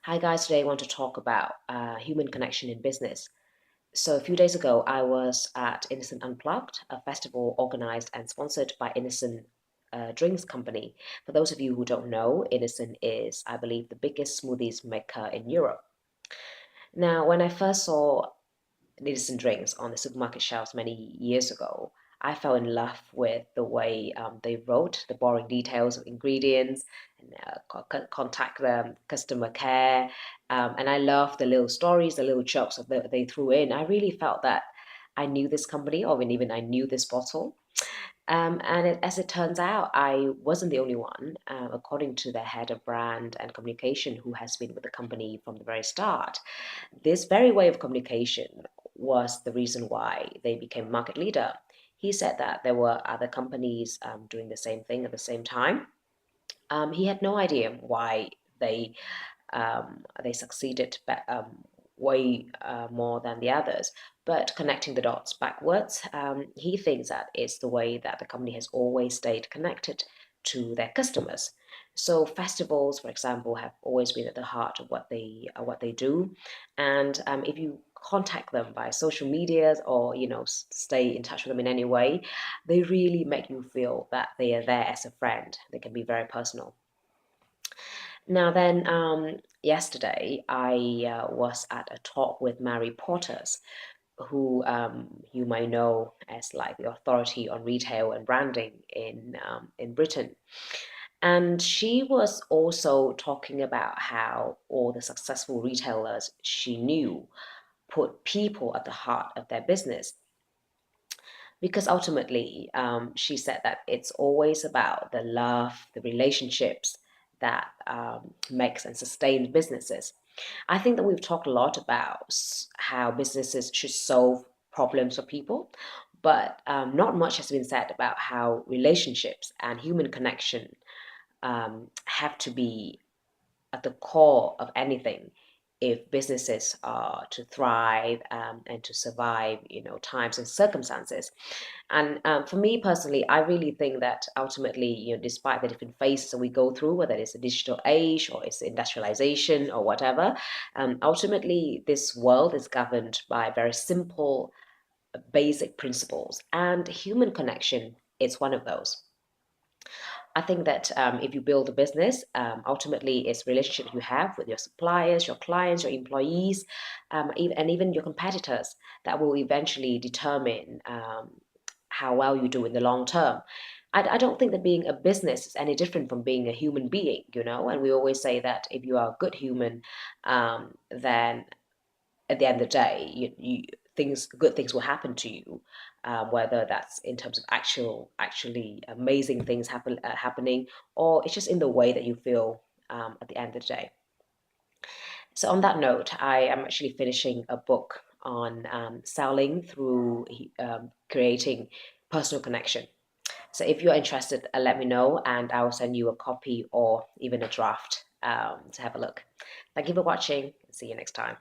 Hi guys, today I want to talk about human connection in business. So a few days ago, I was at Innocent Unplugged, a festival organized and sponsored by Innocent Drinks Company. For those of you who don't know, Innocent is, I believe, the biggest smoothies maker in Europe. Now, when I first saw Innocent Drinks on the supermarket shelves many years ago, I fell in love with the way they wrote the boring details of ingredients and contact customer care. And I love the little stories, the little jokes that they threw in. I really felt that I knew this company, or even I knew this bottle. As it turns out, I wasn't the only one. According to the head of brand and communication, who has been with the company from the very start, this very way of communication was the reason why they became market leader. He said that there were other companies doing the same thing at the same time. He had no idea why they succeeded way more than the others. But connecting the dots backwards, he thinks that it's the way that the company has always stayed connected to their customers. So festivals, for example, have always been at the heart of what they do, and if you contact them by social medias or stay in touch with them in any way, they really make you feel that they are there as a friend. They can be very personal. Now then, yesterday I was at a talk with Mary Porters, who you might know as like the authority on retail and branding in Britain. And she was also talking about how all the successful retailers she knew put people at the heart of their business. Because ultimately, she said that it's always about the love, the relationships that makes and sustains businesses. I think that we've talked a lot about how businesses should solve problems for people, but not much has been said about how relationships and human connection have to be at the core of anything if businesses are to thrive and to survive, times and circumstances. And for me personally, I really think that ultimately, despite the different phases that we go through, whether it's a digital age or it's industrialization or whatever, ultimately this world is governed by very simple, basic principles, and human connection is one of those. I think that if you build a business, ultimately it's relationships you have with your suppliers, your clients, your employees, and even your competitors that will eventually determine how well you do in the long term. I don't think that being a business is any different from being a human being, and we always say that if you are a good human, then at the end of the day, good things will happen to you, whether that's in terms of actually amazing things happening, or it's just in the way that you feel at the end of the day. So on that note, I am actually finishing a book on selling through creating personal connection. So if you're interested, let me know, and I will send you a copy or even a draft to have a look. Thank you for watching. See you next time.